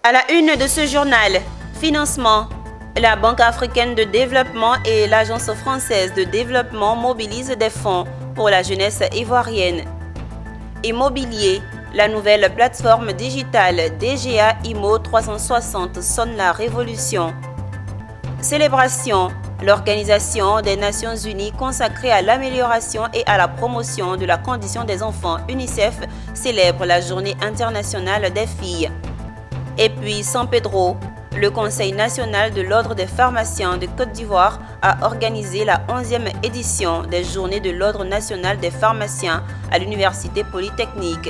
À la une de ce journal, financement. La Banque africaine de développement et l'Agence française de développement mobilisent des fonds pour la jeunesse ivoirienne. Immobilier. La nouvelle plateforme digitale DGA Immo 360 sonne la révolution. Célébration. L'Organisation des Nations Unies consacrée à l'amélioration et à la promotion de la condition des enfants, UNICEF, célèbre la Journée internationale des filles. Et puis San Pedro, le Conseil national de l'Ordre des pharmaciens de Côte d'Ivoire a organisé la 11e édition des Journées de l'Ordre national des pharmaciens à l'Université polytechnique.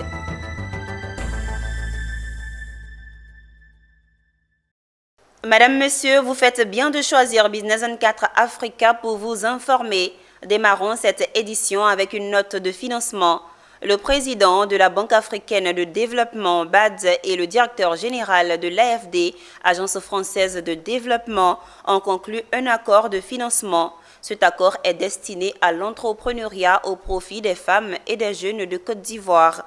Madame, Monsieur, vous faites bien de choisir Business 24 Africa pour vous informer. Démarrons cette édition avec une note de financement. Le président de la Banque africaine de développement, BAD, et le directeur général de l'AFD, Agence française de développement, ont conclu un accord de financement. Cet accord est destiné à l'entrepreneuriat au profit des femmes et des jeunes de Côte d'Ivoire.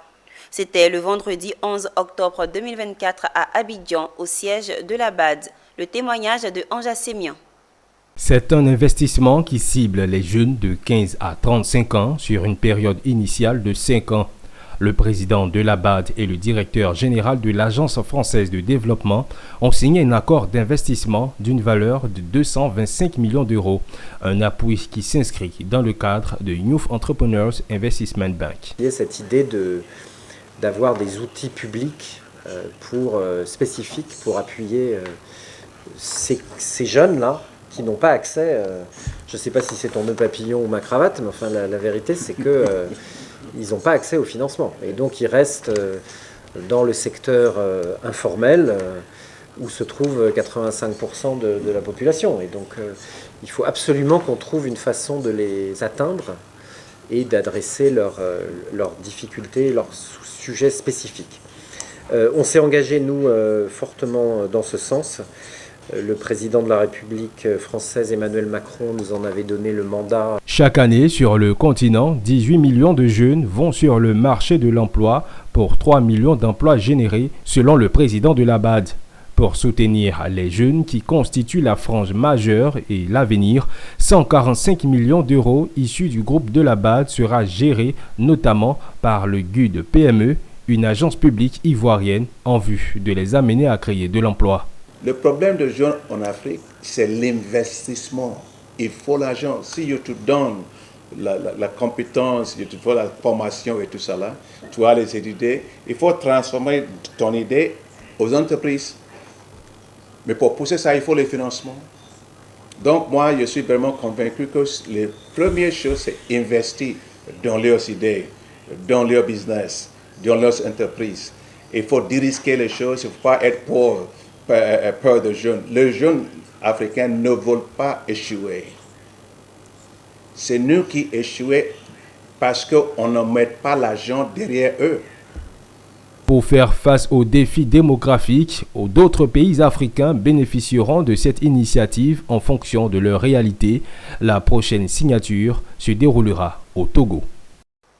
C'était le vendredi 11 octobre 2024 à Abidjan, au siège de la BAD. Le témoignage de Anja Sémian. C'est un investissement qui cible les jeunes de 15 à 35 ans sur une période initiale de 5 ans. Le président de la BAD et le directeur général de l'Agence française de développement ont signé un accord d'investissement d'une valeur de 225 millions d'euros, un appui qui s'inscrit dans le cadre de Youth Entrepreneurs Investment Bank. Il y a cette idée d'avoir des outils publics spécifiques pour appuyer ces jeunes-là qui n'ont pas accès, je ne sais pas si c'est ton nœud papillon ou ma cravate, mais enfin la vérité c'est que ils n'ont pas accès au financement. Et donc ils restent dans le secteur informel où se trouve 85% de la population. Et donc il faut absolument qu'on trouve une façon de les atteindre et d'adresser leurs difficultés, leurs sujets spécifiques. On s'est engagé, nous, fortement dans ce sens. Le président de la République française, Emmanuel Macron, nous en avait donné le mandat. Chaque année, sur le continent, 18 millions de jeunes vont sur le marché de l'emploi pour 3 millions d'emplois générés, selon le président de la BAD. Pour soutenir les jeunes qui constituent la frange majeure et l'avenir, 145 millions d'euros issus du groupe de la BAD sera géré notamment par le GUD PME, une agence publique ivoirienne en vue de les amener à créer de l'emploi. Le problème des jeunes en Afrique, c'est l'investissement. Il faut l'argent. Si tu te donnes la compétence, tu te donnes la formation et tout ça là, tu as les idées, il faut transformer ton idée aux entreprises. Mais pour pousser ça, il faut les financements. Donc moi, je suis vraiment convaincu que les premières choses, c'est investir dans leurs idées, dans leur business, dans leurs entreprises. Il faut dérisquer les choses, il ne faut pas être peur de jeunes. Les jeunes africains ne veulent pas échouer. C'est nous qui échouons parce qu'on ne met pas l'argent derrière eux. Pour faire face aux défis démographiques, d'autres pays africains bénéficieront de cette initiative en fonction de leur réalité. La prochaine signature se déroulera au Togo.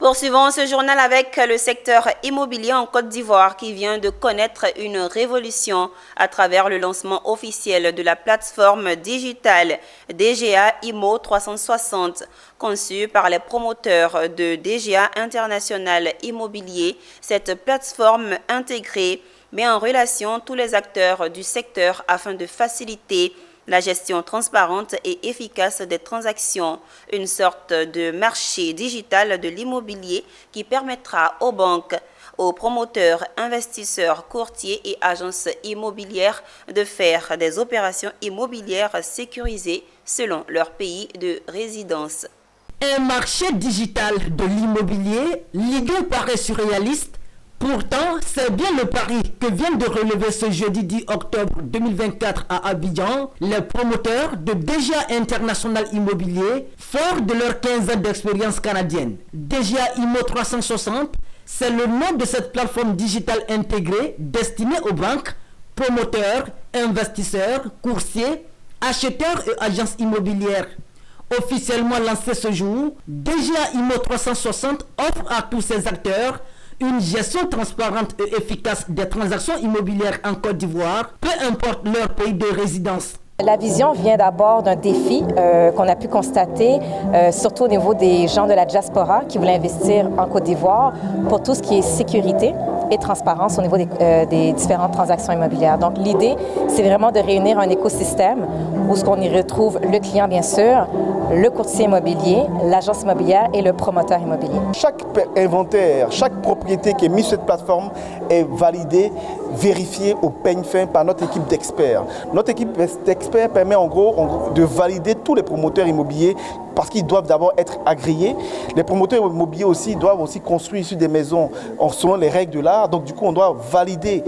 Poursuivons ce journal avec le secteur immobilier en Côte d'Ivoire qui vient de connaître une révolution à travers le lancement officiel de la plateforme digitale DGA Immo 360. Conçue par les promoteurs de DGA International Immobilier, cette plateforme intégrée met en relation tous les acteurs du secteur afin de faciliter la gestion transparente et efficace des transactions, une sorte de marché digital de l'immobilier qui permettra aux banques, aux promoteurs, investisseurs, courtiers et agences immobilières de faire des opérations immobilières sécurisées selon leur pays de résidence. Un marché digital de l'immobilier, l'idée paraît surréaliste. Pourtant, c'est bien le pari que viennent de relever ce jeudi 10 octobre 2024 à Abidjan les promoteurs de DGA International Immobilier, forts de leurs 15 ans d'expérience canadienne. DGA Immo 360, c'est le nom de cette plateforme digitale intégrée destinée aux banques, promoteurs, investisseurs, courtiers, acheteurs et agences immobilières. Officiellement lancé ce jour, DGA Immo 360 offre à tous ces acteurs une gestion transparente et efficace des transactions immobilières en Côte d'Ivoire, peu importe leur pays de résidence. La vision vient d'abord d'un défi qu'on a pu constater, surtout au niveau des gens de la diaspora qui voulaient investir en Côte d'Ivoire pour tout ce qui est sécurité et transparence au niveau des différentes transactions immobilières. Donc l'idée, c'est vraiment de réunir un écosystème où ce qu'on y retrouve le client bien sûr, le courtier immobilier, l'agence immobilière et le promoteur immobilier. Chaque inventaire, chaque propriété qui est mise sur cette plateforme est validée, vérifiée au peigne fin par notre équipe d'experts. Notre équipe d'experts permet en gros de valider tous les promoteurs immobiliers parce qu'ils doivent d'abord être agréés. Les promoteurs immobiliers aussi doivent aussi construire sur des maisons selon les règles de l'art. Donc du coup, on doit valider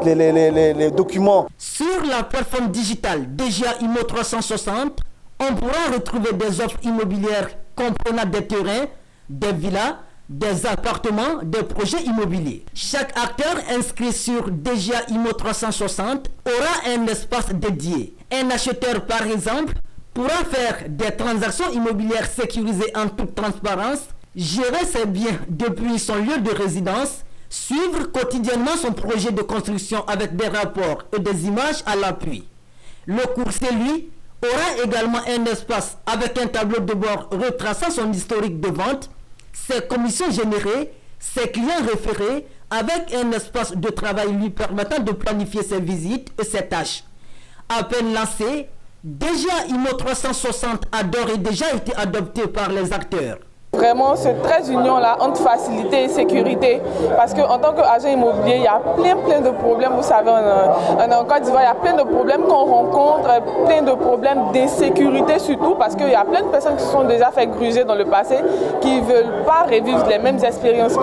les documents. Sur la plateforme digitale DGA Immo 360, on pourra retrouver des offres immobilières comprenant des terrains, des villas, des appartements, des projets immobiliers. Chaque acteur inscrit sur DGA Immo 360 aura un espace dédié. Un acheteur, par exemple, pourra faire des transactions immobilières sécurisées en toute transparence, gérer ses biens depuis son lieu de résidence, suivre quotidiennement son projet de construction avec des rapports et des images à l'appui. Le courtier, lui, aura également un espace avec un tableau de bord retraçant son historique de vente, ses commissions générées, ses clients référés, avec un espace de travail lui permettant de planifier ses visites et ses tâches. À peine lancé, DGA Immo 360 a d'ores et déjà été adopté par les acteurs. Vraiment, ce trait d'union-là entre facilité et sécurité, parce qu'en tant qu'agent immobilier, il y a plein de problèmes, vous savez, en Côte d'Ivoire, il y a plein de problèmes qu'on rencontre, plein de problèmes d'insécurité surtout, parce qu'il y a plein de personnes qui se sont déjà fait gruger dans le passé, qui ne veulent pas revivre les mêmes expériences.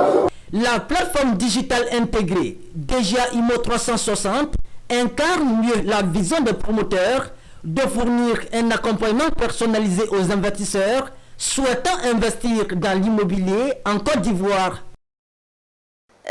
La plateforme digitale intégrée DGA Immo 360 incarne mieux la vision des promoteurs de fournir un accompagnement personnalisé aux investisseurs souhaitant investir dans l'immobilier en Côte d'Ivoire.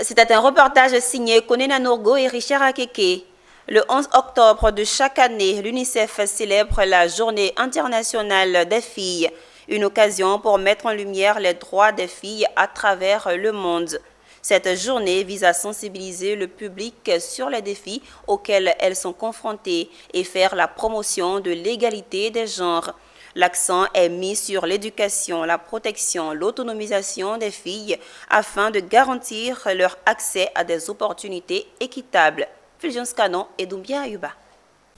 C'était un reportage signé Konena Nourgo et Richard Akeke. Le 11 octobre de chaque année, l'UNICEF célèbre la Journée internationale des filles, une occasion pour mettre en lumière les droits des filles à travers le monde. Cette journée vise à sensibiliser le public sur les défis auxquels elles sont confrontées et faire la promotion de l'égalité des genres. L'accent est mis sur l'éducation, la protection, l'autonomisation des filles afin de garantir leur accès à des opportunités équitables. Fulgence Canon et Doumbia Ayuba.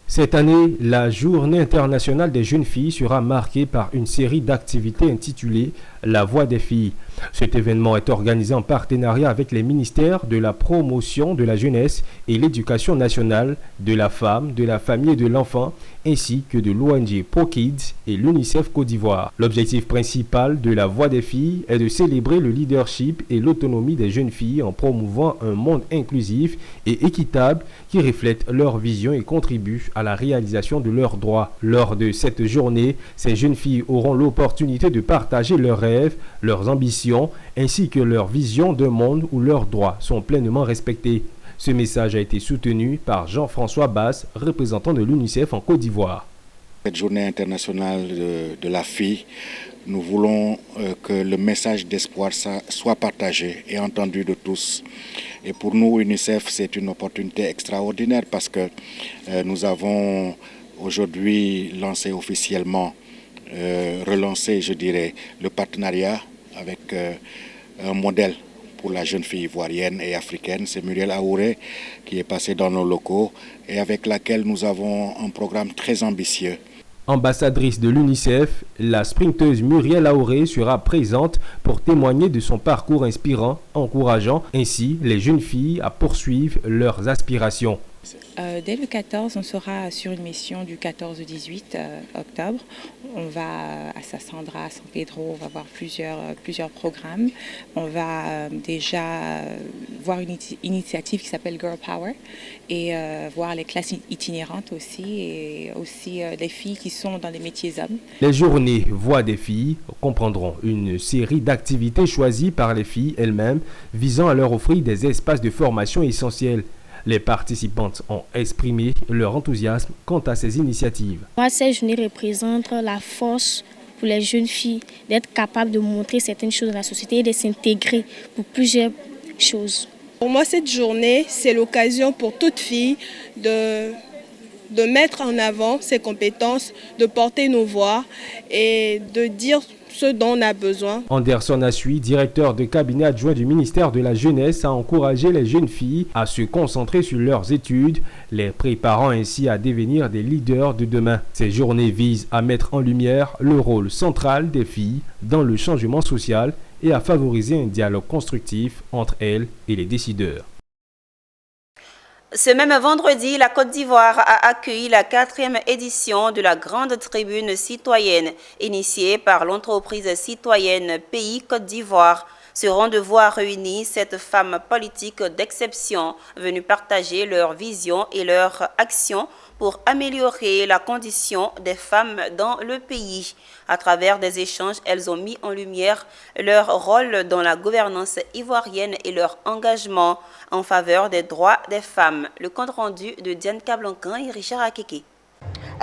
Cette année, la Journée internationale des jeunes filles sera marquée par une série d'activités intitulées « La voix des filles ». Cet événement est organisé en partenariat avec les ministères de la promotion de la jeunesse et l'éducation nationale, de la femme, de la famille et de l'enfant, ainsi que de l'ONG ProKids et l'UNICEF Côte d'Ivoire. L'objectif principal de la voix des filles est de célébrer le leadership et l'autonomie des jeunes filles en promouvant un monde inclusif et équitable qui reflète leur vision et contribue à la réalisation de leurs droits. Lors de cette journée, ces jeunes filles auront l'opportunité de partager leurs rêves, leurs ambitions, ainsi que leur vision d'un monde où leurs droits sont pleinement respectés. Ce message a été soutenu par Jean-François Basse, représentant de l'UNICEF en Côte d'Ivoire. Cette journée internationale de la fille, nous voulons que le message d'espoir soit partagé et entendu de tous. Et pour nous, UNICEF, c'est une opportunité extraordinaire parce que nous avons aujourd'hui lancé officiellement, relancé, je dirais, le partenariat avec un modèle pour la jeune fille ivoirienne et africaine. C'est Muriel Aouré qui est passée dans nos locaux et avec laquelle nous avons un programme très ambitieux. Ambassadrice de l'UNICEF, la sprinteuse Muriel Aouré sera présente pour témoigner de son parcours inspirant, encourageant ainsi les jeunes filles à poursuivre leurs aspirations. Dès le 14, on sera sur une mission du 14 au 18 octobre. On va à Sassandra, à San Pedro, on va voir plusieurs programmes. On va déjà voir une initiative qui s'appelle Girl Power et voir les classes itinérantes aussi et aussi les filles qui sont dans les métiers hommes. Les journées Voix des filles comprendront une série d'activités choisies par les filles elles-mêmes visant à leur offrir des espaces de formation essentiels. Les participantes ont exprimé leur enthousiasme quant à ces initiatives. Moi, ces journées représentent la force pour les jeunes filles d'être capables de montrer certaines choses dans la société et de s'intégrer pour plusieurs choses. Pour moi, cette journée, c'est l'occasion pour toute fille de mettre en avant ses compétences, de porter nos voix et de dire ce dont on a besoin. Anderson Assui, directeur de cabinet adjoint du ministère de la Jeunesse, a encouragé les jeunes filles à se concentrer sur leurs études, les préparant ainsi à devenir des leaders de demain. Ces journées visent à mettre en lumière le rôle central des filles dans le changement social et à favoriser un dialogue constructif entre elles et les décideurs. Ce même vendredi, la Côte d'Ivoire a accueilli la 4e édition de la Grande Tribune citoyenne, initiée par l'entreprise citoyenne Pays Côte d'Ivoire. Ce rendez-vous a réuni 7 femmes politiques d'exception venues partager leur vision et leur action pour améliorer la condition des femmes dans le pays. À travers des échanges, elles ont mis en lumière leur rôle dans la gouvernance ivoirienne et leur engagement en faveur des droits des femmes. Le compte rendu de Diane Cablancan et Richard Akeke.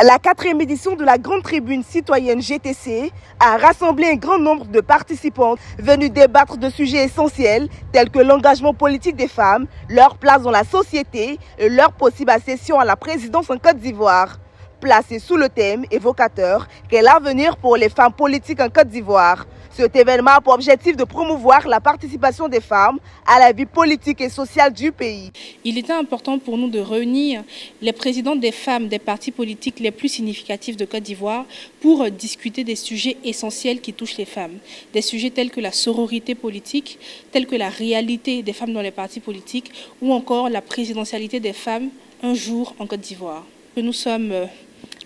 La 4e édition de la Grande Tribune citoyenne GTC a rassemblé un grand nombre de participants venus débattre de sujets essentiels tels que l'engagement politique des femmes, leur place dans la société et leur possible accession à la présidence en Côte d'Ivoire. Placé sous le thème évocateur « Quel avenir pour les femmes politiques en Côte d'Ivoire ?» Cet événement a pour objectif de promouvoir la participation des femmes à la vie politique et sociale du pays. Il était important pour nous de réunir les présidents des femmes des partis politiques les plus significatifs de Côte d'Ivoire pour discuter des sujets essentiels qui touchent les femmes. Des sujets tels que la sororité politique, tels que la réalité des femmes dans les partis politiques ou encore la présidentialité des femmes un jour en Côte d'Ivoire. Nous sommes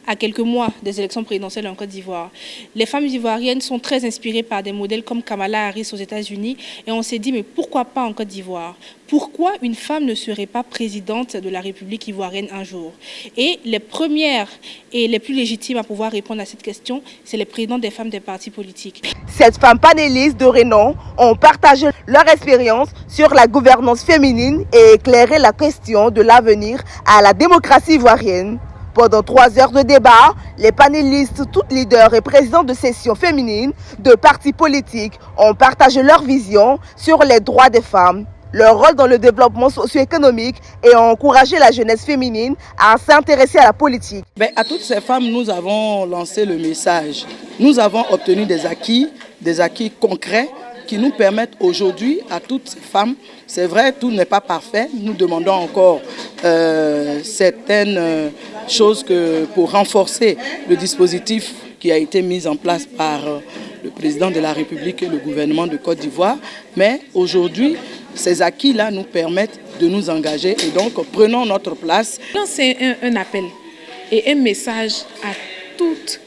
à quelques mois des élections présidentielles en Côte d'Ivoire. Les femmes ivoiriennes sont très inspirées par des modèles comme Kamala Harris aux États-Unis et on s'est dit mais pourquoi pas en Côte d'Ivoire? Pourquoi une femme ne serait pas présidente de la République ivoirienne un jour? Et les premières et les plus légitimes à pouvoir répondre à cette question, c'est les présidents des femmes des partis politiques. Cette femmes panélistes de renom ont partagé leur expérience sur la gouvernance féminine et éclairé la question de l'avenir à la démocratie ivoirienne. Pendant 3 heures de débat, les panélistes, toutes leaders et présidents de sessions féminines de partis politiques ont partagé leur vision sur les droits des femmes, leur rôle dans le développement socio-économique et ont encouragé la jeunesse féminine à s'intéresser à la politique. À toutes ces femmes, nous avons lancé le message. Nous avons obtenu des acquis concrets qui nous permettent aujourd'hui à toutes ces femmes, c'est vrai, tout n'est pas parfait, nous demandons encore certaines choses pour renforcer le dispositif qui a été mis en place par le président de la République et le gouvernement de Côte d'Ivoire, mais aujourd'hui, ces acquis-là nous permettent de nous engager et donc prenons notre place. C'est un appel et un message à toute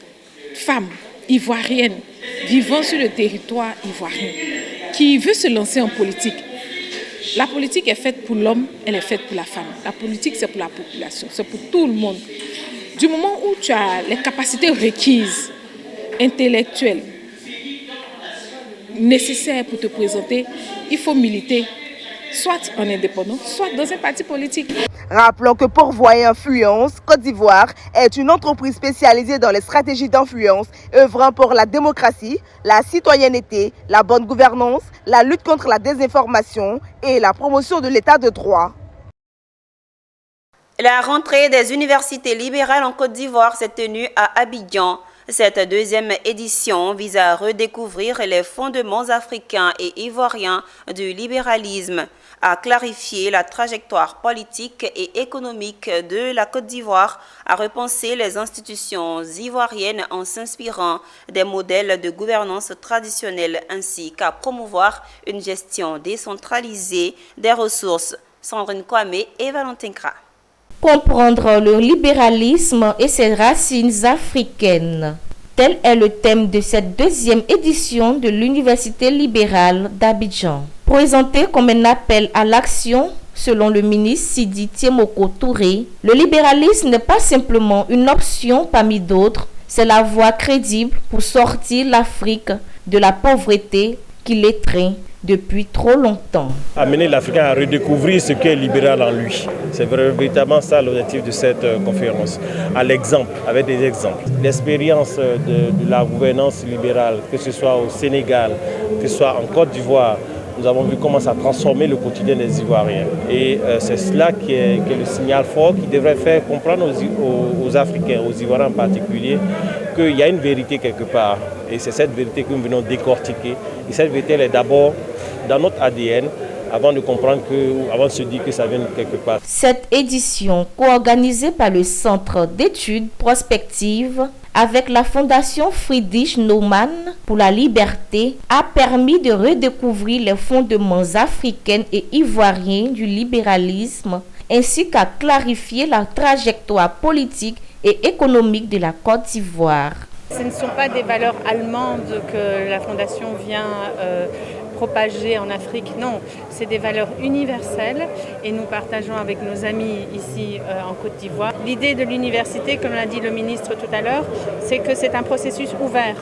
femme ivoirienne vivant sur le territoire ivoirien qui veut se lancer en politique. La politique est faite pour l'homme, elle est faite pour la femme. La politique, c'est pour la population, c'est pour tout le monde. Du moment où tu as les capacités requises, intellectuelles, nécessaires pour te présenter, il faut militer, soit en indépendant, soit dans un parti politique. Rappelons que Pourvoyer Influence Côte d'Ivoire est une entreprise spécialisée dans les stratégies d'influence œuvrant pour la démocratie, la citoyenneté, la bonne gouvernance, la lutte contre la désinformation et la promotion de l'état de droit. La rentrée des universités libérales en Côte d'Ivoire s'est tenue à Abidjan. Cette 2e édition vise à redécouvrir les fondements africains et ivoiriens du libéralisme, à clarifier la trajectoire politique et économique de la Côte d'Ivoire, à repenser les institutions ivoiriennes en s'inspirant des modèles de gouvernance traditionnels ainsi qu'à promouvoir une gestion décentralisée des ressources. Sandrine Kwame et Valentin Kra. Comprendre le libéralisme et ses racines africaines. Tel est le thème de cette 2e édition de l'Université libérale d'Abidjan. Présenté comme un appel à l'action, selon le ministre Sidi Tiemoko Touré, le libéralisme n'est pas simplement une option parmi d'autres, c'est la voie crédible pour sortir l'Afrique de la pauvreté qui l'étreint depuis trop longtemps. Amener l'Africain à redécouvrir ce qu'est libéral en lui. C'est véritablement ça l'objectif de cette conférence. À l'exemple, avec des exemples. L'expérience de la gouvernance libérale, que ce soit au Sénégal, que ce soit en Côte d'Ivoire nous avons vu comment ça transformait le quotidien des Ivoiriens. Et c'est cela qui est le signal fort qui devrait faire comprendre aux Africains, aux Ivoiriens en particulier, qu'il y a une vérité quelque part. Et c'est cette vérité que nous venons décortiquer. Et cette vérité, elle est d'abord dans notre ADN, avant de comprendre avant de se dire que ça vient de quelque part. Cette édition, co-organisée par le Centre d'études prospectives avec la Fondation Friedrich Naumann pour la liberté, a permis de redécouvrir les fondements africains et ivoiriens du libéralisme, ainsi qu'à clarifier la trajectoire politique et économique de la Côte d'Ivoire. Ce ne sont pas des valeurs allemandes que la Fondation vient propager en Afrique, non, c'est des valeurs universelles et nous partageons avec nos amis ici en Côte d'Ivoire. L'idée de l'université, comme l'a dit le ministre tout à l'heure, c'est que c'est un processus ouvert.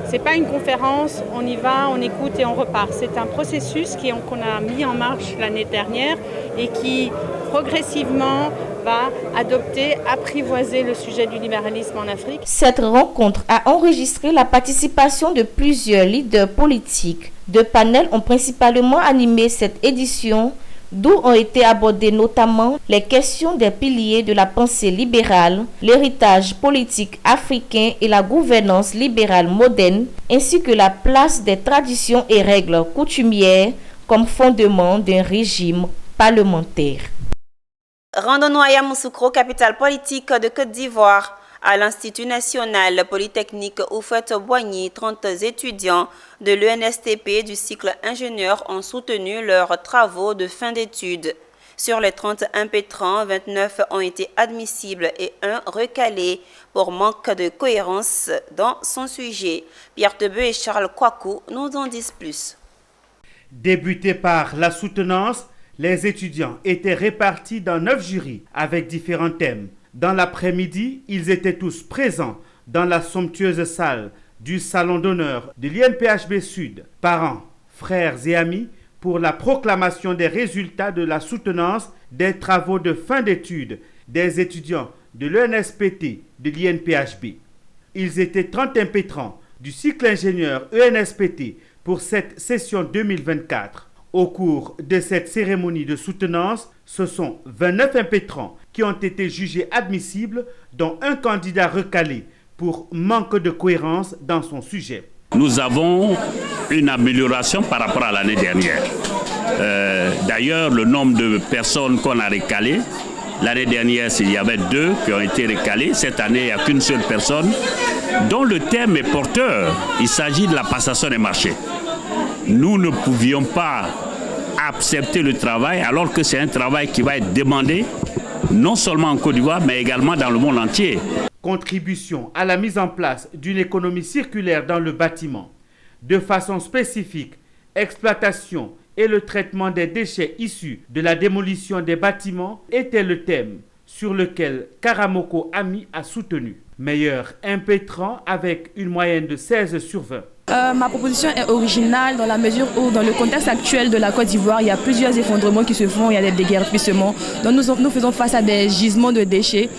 Ce n'est pas une conférence, on y va, on écoute et on repart. C'est un processus qu'on a mis en marche l'année dernière et qui progressivement va adopter, apprivoiser le sujet du libéralisme en Afrique. Cette rencontre a enregistré la participation de plusieurs leaders politiques. Deux panels ont principalement animé cette édition, d'où ont été abordées notamment les questions des piliers de la pensée libérale, l'héritage politique africain et la gouvernance libérale moderne, ainsi que la place des traditions et règles coutumières comme fondement d'un régime parlementaire. Rendons-nous à Yamoussoukro, capitale politique de Côte d'Ivoire. À l'Institut national polytechnique Houphouët-Boigny, 30 étudiants de l'ENSTP du cycle ingénieur ont soutenu leurs travaux de fin d'études. Sur les 30 impétrants, 29 ont été admissibles et 1 recalé pour manque de cohérence dans son sujet. Pierre Tebeu et Charles Kouakou nous en disent plus. Débutés par la soutenance, les étudiants étaient répartis dans 9 jurys avec différents thèmes. Dans l'après-midi, ils étaient tous présents dans la somptueuse salle du salon d'honneur de l'INPHB Sud, parents, frères et amis, pour la proclamation des résultats de la soutenance des travaux de fin d'études des étudiants de l'ENSPT de l'INPHB. Ils étaient 30 impétrants du cycle ingénieur ENSPT pour cette session 2024. Au cours de cette cérémonie de soutenance, ce sont 29 impétrants qui ont été jugés admissibles, dont un candidat recalé pour manque de cohérence dans son sujet. Nous avons une amélioration par rapport à l'année dernière. D'ailleurs, le nombre de personnes qu'on a recalées, l'année dernière, il y avait 2 qui ont été recalées. Cette année, il n'y a qu'une seule personne dont le thème est porteur. Il s'agit de la passation des marchés. Nous ne pouvions pas accepter le travail alors que c'est un travail qui va être demandé non seulement en Côte d'Ivoire mais également dans le monde entier. Contribution à la mise en place d'une économie circulaire dans le bâtiment. De façon spécifique, exploitation et le traitement des déchets issus de la démolition des bâtiments était le thème sur lequel Karamoko Ami a soutenu. Meilleur impétrant avec une moyenne de 16 sur 20. Ma proposition est originale dans la mesure où, dans le contexte actuel de la Côte d'Ivoire, il y a plusieurs effondrements qui se font, il y a des déguerpissements. Donc nous faisons face à des gisements de déchets.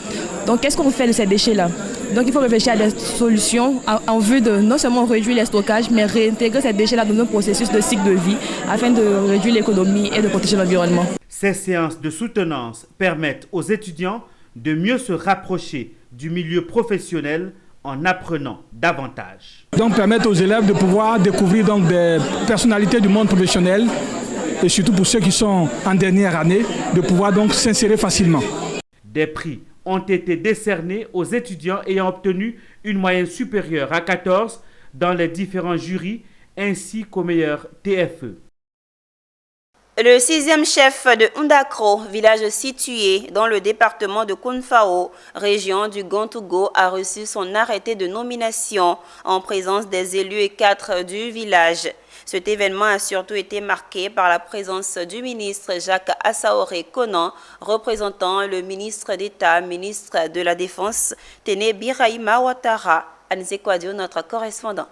Donc qu'est-ce qu'on fait de ces déchets-là? Donc il faut réfléchir à des solutions en vue de non seulement réduire les stockages, mais réintégrer ces déchets-là dans un processus de cycle de vie afin de réduire l'économie et de protéger l'environnement. Ces séances de soutenance permettent aux étudiants de mieux se rapprocher du milieu professionnel en apprenant davantage. Donc permettre aux élèves de pouvoir découvrir donc des personnalités du monde professionnel et surtout pour ceux qui sont en dernière année, de pouvoir donc s'insérer facilement. Des prix ont été décernés aux étudiants ayant obtenu une moyenne supérieure à 14 dans les différents jurys ainsi qu'aux meilleurs TFE. Le 6e chef de Ndakro, village situé dans le département de Kounfao, région du Gantougo, a reçu son arrêté de nomination en présence des élus et cadres du village. Cet événement a surtout été marqué par la présence du ministre Jacques Assaoré Konan, représentant le ministre d'État, ministre de la Défense, Téné Birahima Ouattara. Anse Kouadio, notre correspondant.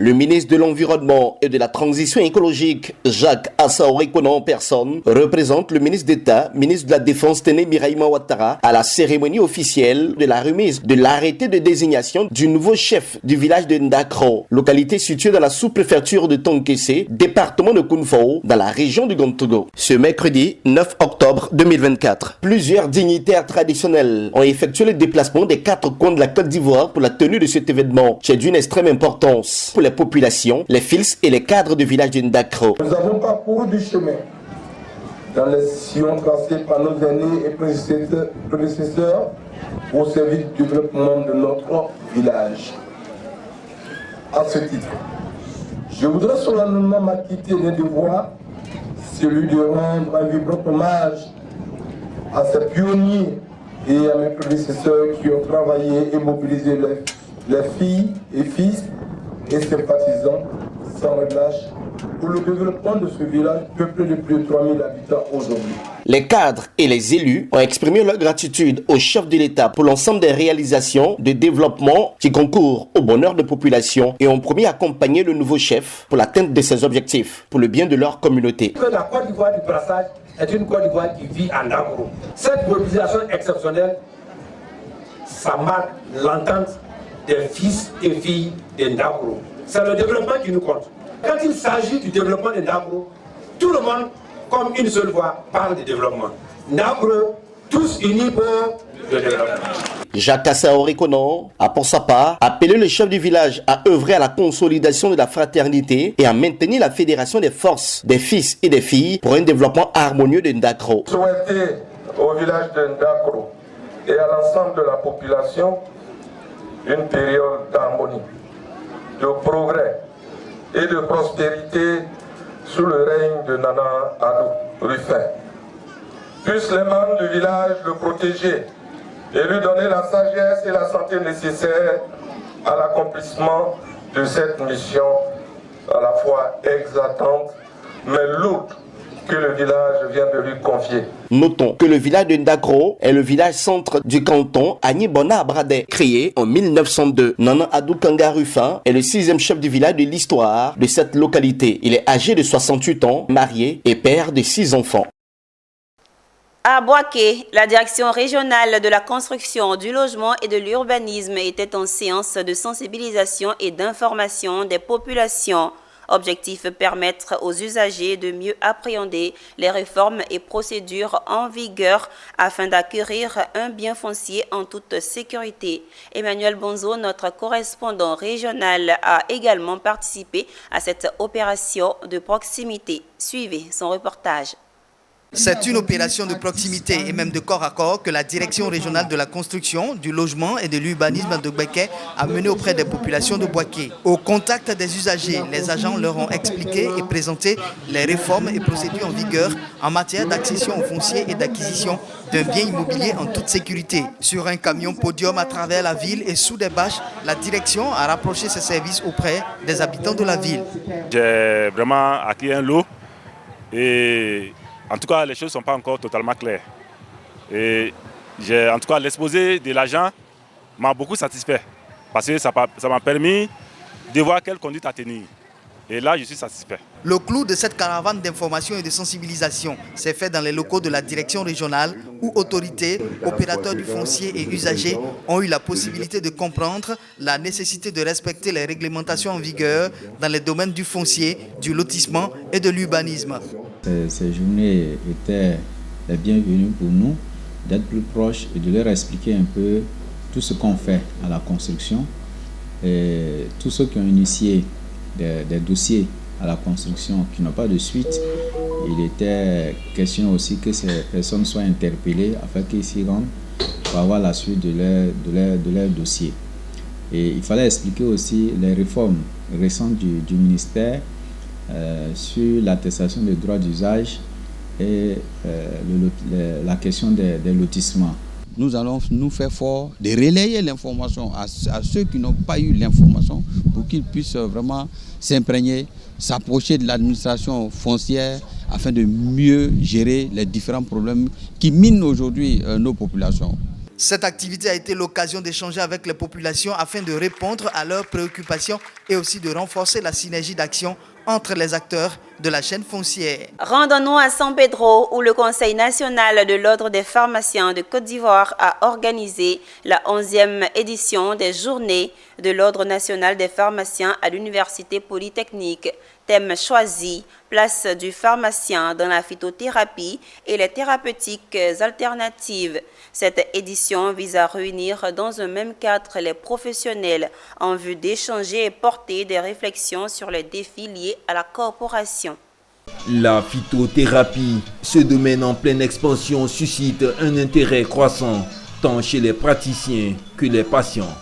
Le ministre de l'Environnement et de la Transition écologique, Jacques Assaoui-Konan en personne, représente le ministre d'État, ministre de la Défense Téné Birahima Ouattara, à la cérémonie officielle de la remise de l'arrêté de désignation du nouveau chef du village de Ndakro, localité située dans la sous-préfecture de Tonkessé, département de Kounfao, dans la région du Gontogo. Ce mercredi 9 octobre 2024, plusieurs dignitaires traditionnels ont effectué le déplacement des 4 coins de la Côte d'Ivoire pour la tenue de cet événement, qui est d'une extrême importance pour les populations, les fils et les cadres du village de Ndakro. Nous avons parcouru du chemin dans les sillons tracés par nos aînés et prédécesseurs au service du développement de notre village. À ce titre, je voudrais solennellement m'acquitter d'un devoir, celui de rendre un vibrant hommage à ces pionniers et à mes prédécesseurs qui ont travaillé et mobilisé les filles et fils et sympathisants sans relâche pour le développement de ce village peuplé de plus de 3000 habitants aujourd'hui. Les cadres et les élus ont exprimé leur gratitude au chef de l'État pour l'ensemble des réalisations de développement qui concourent au bonheur de population et ont promis d'accompagner le nouveau chef pour l'atteinte de ses objectifs pour le bien de leur communauté. La Côte d'Ivoire du brassage est une Côte d'Ivoire qui vit en agro. Cette mobilisation exceptionnelle, ça marque l'entente des fils et filles de Ndakro. C'est le développement qui nous compte. Quand il s'agit du développement de Ndakro, tout le monde, comme une seule voix, parle de développement. Ndakro, tous unis pour le développement. Jacques Assaoui-Konan a pour sa part appelé le chef du village à œuvrer à la consolidation de la fraternité et à maintenir la fédération des forces des fils et des filles pour un développement harmonieux de Ndakro. Souhaiter au village de Ndakro et à l'ensemble de la population une période d'harmonie, de progrès et de prospérité sous le règne de Nana Addo Rufin. Puissent les membres du village le protéger et lui donner la sagesse et la santé nécessaires à l'accomplissement de cette mission à la fois exaltante mais lourde que le village vient de lui confier. Notons que le village de Ndakro est le village centre du canton Agnibona Abradé, créé en 1902. Nana Addo Kanga Rufin est le 6e chef du village de l'histoire de cette localité. Il est âgé de 68 ans, marié et père de 6 enfants. À Boaké, la direction régionale de la construction, du logement et de l'urbanisme était en séance de sensibilisation et d'information des populations. Objectif, permettre aux usagers de mieux appréhender les réformes et procédures en vigueur afin d'acquérir un bien foncier en toute sécurité. Emmanuel Bonzo, notre correspondant régional, a également participé à cette opération de proximité. Suivez son reportage. C'est une opération de proximité et même de corps à corps que la direction régionale de la construction, du logement et de l'urbanisme de Boaké a menée auprès des populations de Boaké. Au contact des usagers, les agents leur ont expliqué et présenté les réformes et procédures en vigueur en matière d'accession au foncier et d'acquisition d'un bien immobilier en toute sécurité. Sur un camion podium à travers la ville et sous des bâches, la direction a rapproché ses services auprès des habitants de la ville. J'ai vraiment acquis un lot et en tout cas, les choses ne sont pas encore totalement claires. Et en tout cas, l'exposé de l'agent m'a beaucoup satisfait. Parce que ça m'a permis de voir quelle conduite à tenir. Et là, je suis satisfait. Le clou de cette caravane d'information et de sensibilisation s'est fait dans les locaux de la direction régionale où autorités, opérateurs du foncier et usagers ont eu la possibilité de comprendre la nécessité de respecter les réglementations en vigueur dans les domaines du foncier, du lotissement et de l'urbanisme. Ces journées étaient les bienvenues pour nous, d'être plus proches et de leur expliquer un peu tout ce qu'on fait à la construction et tous ceux qui ont initié des dossiers à la construction qui n'ont pas de suite. Il était question aussi que ces personnes soient interpellées afin qu'ils s'y rendent pour avoir la suite de leur dossier. Et il fallait expliquer aussi les réformes récentes du ministère sur l'attestation des droits d'usage et la question des lotissements. Nous allons nous faire fort de relayer l'information à ceux qui n'ont pas eu l'information pour qu'ils puissent vraiment s'imprégner, s'approcher de l'administration foncière afin de mieux gérer les différents problèmes qui minent aujourd'hui nos populations. Cette activité a été l'occasion d'échanger avec les populations afin de répondre à leurs préoccupations et aussi de renforcer la synergie d'action entre les acteurs de la chaîne foncière. Rendons-nous à San Pedro où le Conseil national de l'Ordre des pharmaciens de Côte d'Ivoire a organisé la 11e édition des Journées de l'Ordre national des pharmaciens à l'Université polytechnique. Thème choisi, place du pharmacien dans la phytothérapie et les thérapeutiques alternatives. Cette édition vise à réunir dans un même cadre les professionnels en vue d'échanger et porter des réflexions sur les défis liés à la corporation. La phytothérapie, ce domaine en pleine expansion, suscite un intérêt croissant tant chez les praticiens que les patients.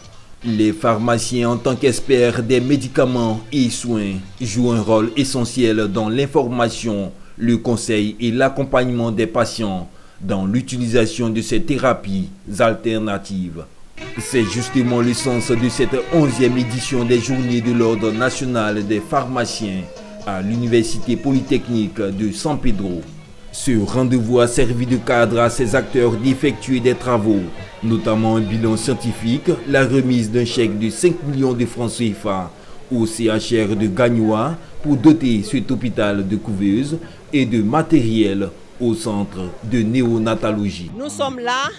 Les pharmaciens en tant qu'experts des médicaments et soins jouent un rôle essentiel dans l'information, le conseil et l'accompagnement des patients dans l'utilisation de ces thérapies alternatives. C'est justement le sens de cette 11e édition des Journées de l'Ordre national des pharmaciens à l'Université polytechnique de San Pedro. Ce rendez-vous a servi de cadre à ces acteurs d'effectuer des travaux, notamment un bilan scientifique, la remise d'un chèque de 5 millions de francs CFA au CHR de Gagnoa pour doter cet hôpital de couveuses et de matériel au centre de néonatologie. Nous sommes là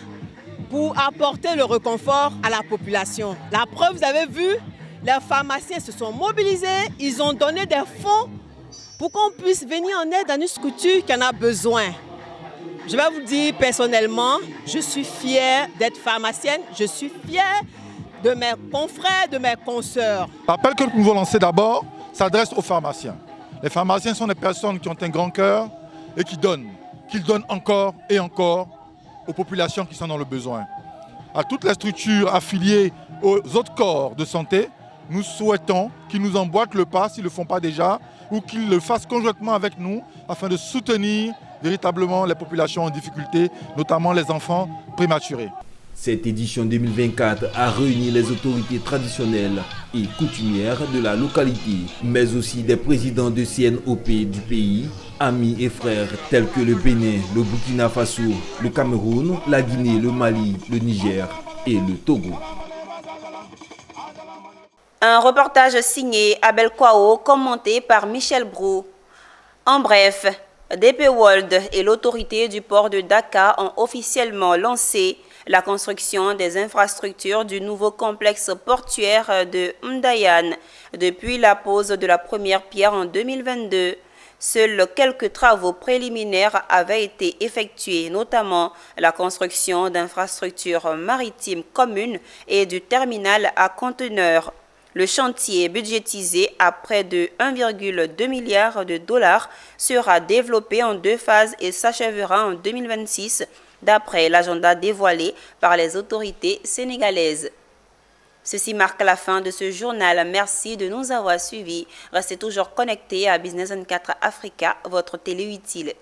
pour apporter le réconfort à la population. La preuve, vous avez vu, les pharmaciens se sont mobilisés, ils ont donné des fonds pour qu'on puisse venir en aide à une structure qui en a besoin. Je vais vous dire personnellement, je suis fière d'être pharmacienne, je suis fière de mes confrères, de mes consoeurs. L'appel que nous pouvons lancer d'abord s'adresse aux pharmaciens. Les pharmaciens sont des personnes qui ont un grand cœur et qu'ils donnent encore et encore aux populations qui sont dans le besoin. À toutes les structures affiliées aux autres corps de santé, nous souhaitons qu'ils nous emboîtent le pas s'ils ne le font pas déjà ou qu'ils le fassent conjointement avec nous afin de soutenir véritablement les populations en difficulté, notamment les enfants prématurés. Cette édition 2024 a réuni les autorités traditionnelles et coutumières de la localité, mais aussi des présidents de CNOP du pays, amis et frères tels que le Bénin, le Burkina Faso, le Cameroun, la Guinée, le Mali, le Niger et le Togo. Un reportage signé Abel Kwao, commenté par Michel Brou. En bref, DP World et l'autorité du port de Dakar ont officiellement lancé la construction des infrastructures du nouveau complexe portuaire de Mdayan depuis la pose de la première pierre en 2022. Seuls quelques travaux préliminaires avaient été effectués, notamment la construction d'infrastructures maritimes communes et du terminal à conteneurs. Le chantier, budgétisé à près de 1,2 milliard de dollars, sera développé en 2 phases et s'achèvera en 2026, d'après l'agenda dévoilé par les autorités sénégalaises. Ceci marque la fin de ce journal. Merci de nous avoir suivis. Restez toujours connectés à Business 24 Africa, votre télé utile.